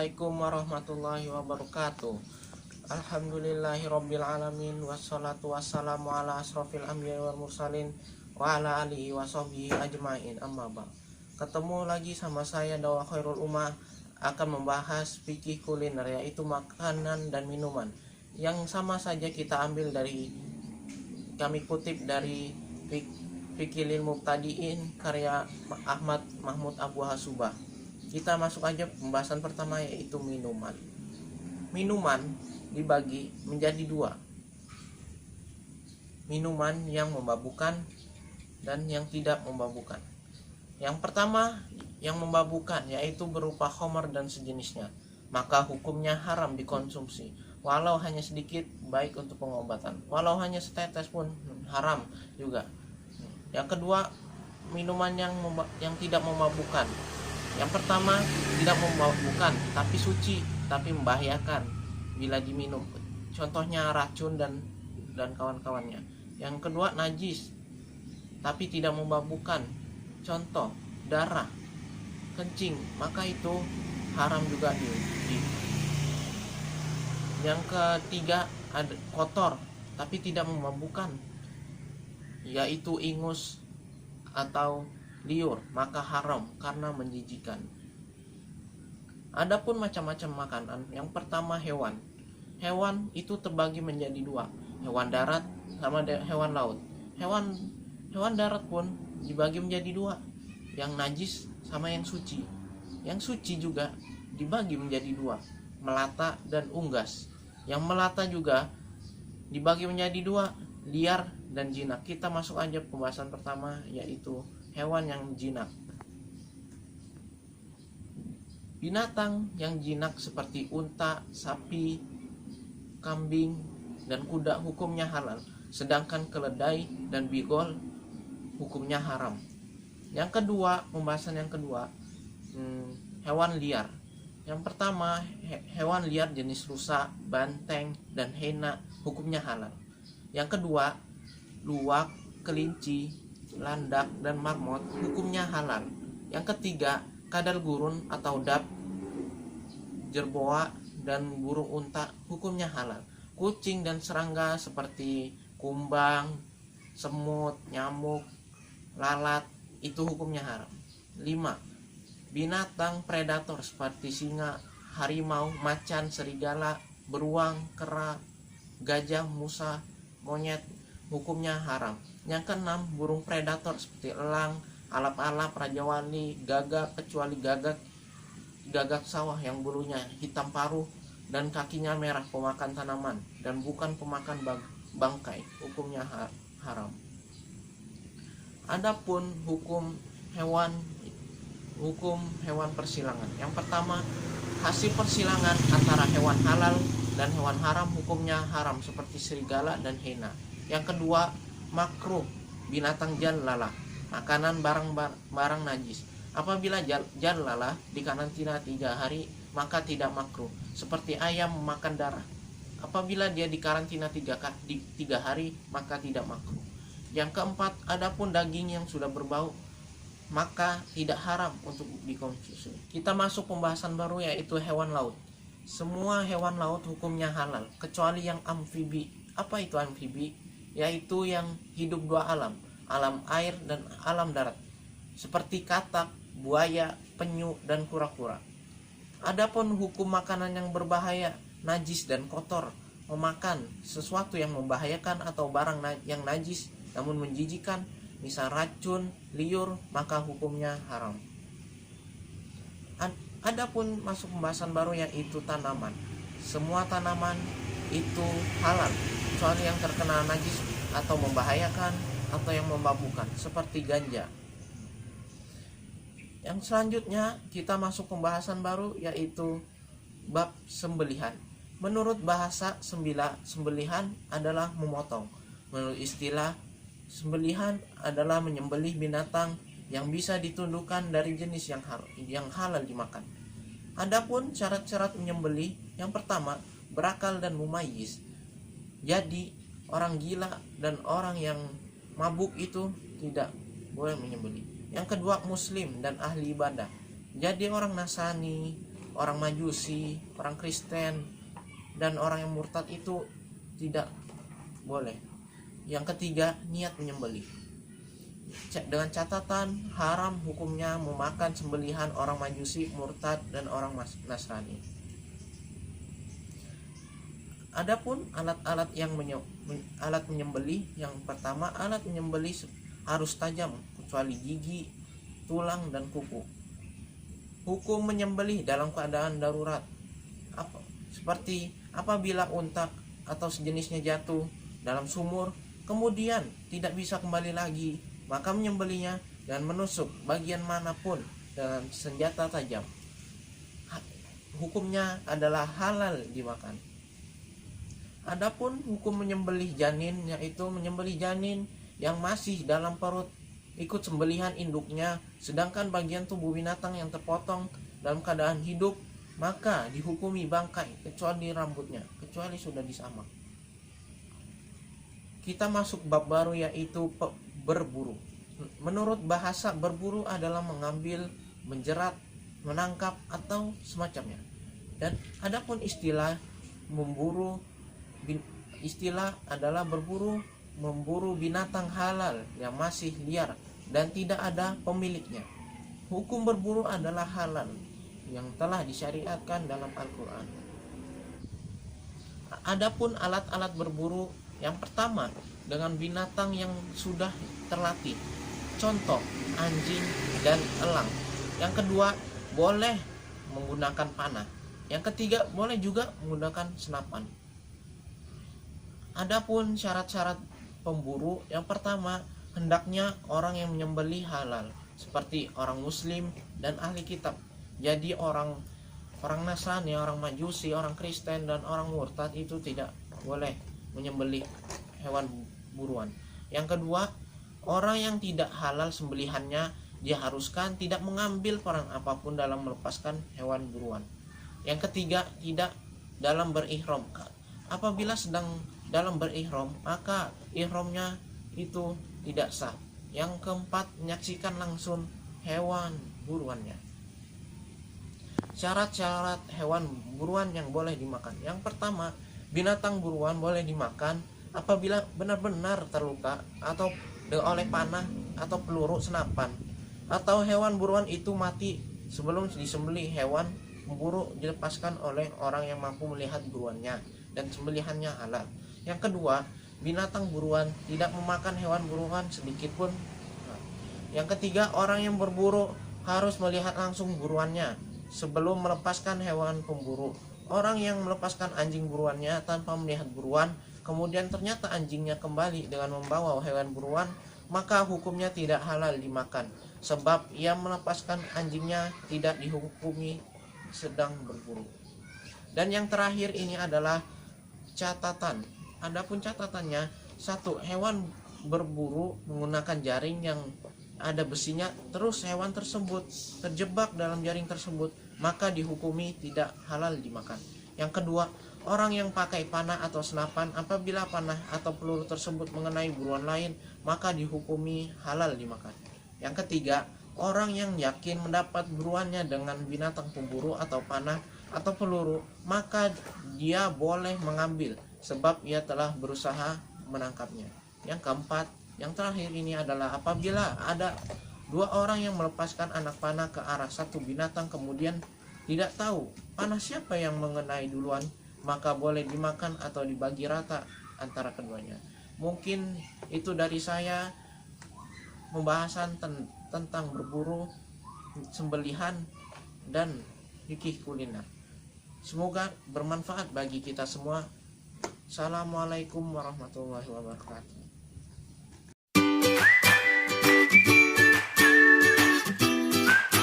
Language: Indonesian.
Assalamualaikum warahmatullahi wabarakatuh. Alhamdulillahirabbil alamin wassalatu wassalamu ala asrofil anbiya'i wal mursalin wa ala alihi washabbihi ajmain, amma ba'd. Ketemu lagi sama saya Dawa Khairul Ummah akan membahas fikih kuliner, yaitu makanan dan minuman, yang sama saja kita ambil dari, kami kutip dari Fikih lil Mubtadiin karya Ahmad Mahmud Abu Hasubah. Kita masuk aja pembahasan pertama, yaitu minuman. Minuman dibagi menjadi dua: minuman yang memabukkan dan yang tidak memabukkan. Yang pertama, yang memabukkan, yaitu berupa khamar dan sejenisnya, maka hukumnya haram dikonsumsi walau hanya sedikit, baik untuk pengobatan. Walau hanya setetes pun haram juga. Yang kedua, minuman yang tidak memabukkan. Yang pertama, tidak memabukkan tapi suci, tapi membahayakan bila diminum. Contohnya racun dan kawan-kawannya. Yang kedua, najis tapi tidak memabukkan. Contoh darah, kencing, maka itu haram juga Yang ketiga, ada kotor tapi tidak memabukkan, yaitu ingus atau liur, maka haram karena menjijikan. Adapun macam-macam makanan, yang pertama hewan. Hewan itu terbagi menjadi dua: hewan darat sama hewan laut. Hewan darat pun dibagi menjadi dua: yang najis sama yang suci. Yang suci juga dibagi menjadi dua: melata dan unggas. Yang melata juga dibagi menjadi dua: liar dan jinak. Kita masuk aja pembahasan pertama, yaitu hewan yang jinak. Binatang yang jinak seperti unta, sapi, kambing, dan kuda hukumnya halal, sedangkan keledai dan bigol hukumnya haram. Yang kedua, pembahasan yang kedua, hewan liar. Yang pertama, hewan liar jenis rusa, banteng, dan hyena hukumnya halal. Yang kedua, luwak, kelinci, landak, dan marmot hukumnya halal. Yang ketiga, kadal gurun atau dap, jerboa, dan burung unta hukumnya halal. Kucing dan serangga seperti kumbang, semut, nyamuk, lalat itu hukumnya haram. 5. Binatang predator seperti singa, harimau, macan, serigala, beruang, kera, gajah, musa, monyet hukumnya haram. Yang keenam, burung predator seperti elang, alap-alap, raja wali, gagak, kecuali gagak sawah yang bulunya hitam paruh dan kakinya merah, pemakan tanaman dan bukan pemakan bangkai, hukumnya haram. Adapun hukum hewan persilangan. Yang pertama, hasil persilangan antara hewan halal dan hewan haram hukumnya haram, seperti serigala dan hyena. Yang kedua, makruh, binatang jalala, makanan barang najis. Apabila jalala dikarantina 3 hari, maka tidak makruh, seperti ayam makan darah. Apabila dia dikarantina 3 hari, maka tidak makruh. Yang keempat, adapun daging yang sudah berbau, maka tidak haram untuk dikonsumsi. Kita masuk pembahasan baru, yaitu hewan laut. Semua hewan laut hukumnya halal, kecuali yang amfibi. Apa itu amfibi? Yaitu yang hidup dua alam, alam air dan alam darat, seperti katak, buaya, penyu, dan kura-kura. Adapun hukum makanan yang berbahaya, najis dan kotor, memakan sesuatu yang membahayakan atau barang yang najis namun menjijikan, misal racun, liur, maka hukumnya haram. Adapun masuk pembahasan baru, yaitu tanaman. Semua tanaman itu halal, kecuali yang terkena najis atau membahayakan atau yang memabukkan, seperti ganja. Yang selanjutnya kita masuk pembahasan baru, yaitu bab sembelihan. Menurut bahasa, sembelihan adalah memotong. Menurut istilah, sembelihan adalah menyembelih binatang yang bisa ditundukkan dari jenis yang halal dimakan. Adapun syarat-syarat menyembelih, yang pertama, berakal dan mumayyiz. Jadi orang gila dan orang yang mabuk itu tidak boleh menyembelih. Yang kedua, muslim dan ahli ibadah. Jadi orang Nasrani, orang Majusi, orang Kristen, dan orang yang murtad itu tidak boleh. Yang ketiga, niat menyembelih. Dengan catatan haram hukumnya memakan sembelihan orang Majusi, murtad, dan orang Nasrani. Adapun alat-alat alat menyembelih, yang pertama, alat menyembelih harus tajam kecuali gigi, tulang, dan kuku. Hukum menyembelih dalam keadaan darurat, seperti apabila unta atau sejenisnya jatuh dalam sumur kemudian tidak bisa kembali lagi, maka menyembelihnya dan menusuk bagian manapun dengan senjata tajam. Hukumnya adalah halal dimakan. Adapun hukum menyembelih janin, yaitu menyembelih janin yang masih dalam perut ikut sembelihan induknya, sedangkan bagian tubuh binatang yang terpotong dalam keadaan hidup maka dihukumi bangkai kecuali rambutnya, kecuali sudah disamak. Kita masuk bab baru, yaitu berburu. Menurut bahasa, berburu adalah mengambil, menjerat, menangkap, atau semacamnya. Dan adapun istilah memburu, istilah adalah memburu binatang halal yang masih liar dan tidak ada pemiliknya. Hukum berburu adalah halal yang telah disyariatkan dalam Al-Quran. Adapun alat-alat berburu, yang pertama dengan binatang yang sudah terlatih, contoh anjing dan elang. Yang kedua boleh menggunakan panah. Yang ketiga boleh juga menggunakan senapan. Adapun syarat-syarat pemburu, yang pertama hendaknya orang yang menyembelih halal, seperti orang muslim dan ahli kitab. Jadi orang Nasrani, orang Majusi, orang Kristen, dan orang murtad itu tidak boleh menyembelih hewan buruan. Yang kedua, orang yang tidak halal sembelihannya diharuskan tidak mengambil peran apapun dalam melepaskan hewan buruan. Yang ketiga, tidak dalam berihram. Apabila sedang dalam berihram, maka ihramnya itu tidak sah. Yang keempat, menyaksikan langsung hewan buruannya. Syarat-syarat hewan buruan yang boleh dimakan. Yang pertama, binatang buruan boleh dimakan apabila benar-benar terluka atau oleh panah atau peluru senapan, atau hewan buruan itu mati sebelum disembelih. Hewan memburu dilepaskan oleh orang yang mampu melihat buruannya dan sembelihannya halal. Yang kedua, binatang buruan tidak memakan hewan buruan sedikit pun. Yang ketiga, orang yang berburu harus melihat langsung buruannya sebelum melepaskan hewan pemburu. Orang yang melepaskan anjing buruannya tanpa melihat buruan, kemudian ternyata anjingnya kembali dengan membawa hewan buruan, maka hukumnya tidak halal dimakan, sebab ia melepaskan anjingnya tidak dihukumi sedang berburu. Dan yang terakhir ini adalah catatan. Adapun catatannya, 1. Hewan berburu menggunakan jaring yang ada besinya, terus hewan tersebut terjebak dalam jaring tersebut, maka dihukumi tidak halal dimakan. Yang kedua, orang yang pakai panah atau senapan, apabila panah atau peluru tersebut mengenai buruan lain, maka dihukumi halal dimakan. Yang ketiga, orang yang yakin mendapat buruannya dengan binatang pemburu atau panah atau peluru, maka dia boleh mengambil sebab ia telah berusaha menangkapnya. Yang keempat, yang terakhir ini adalah apabila ada 2 orang yang melepaskan anak panah ke arah satu binatang, kemudian tidak tahu panah siapa yang mengenai duluan, maka boleh dimakan atau dibagi rata antara keduanya. Mungkin itu dari saya, pembahasan tentang berburu, sembelihan, dan fikih kuliner. Semoga bermanfaat bagi kita semua. Assalamualaikum warahmatullahi wabarakatuh.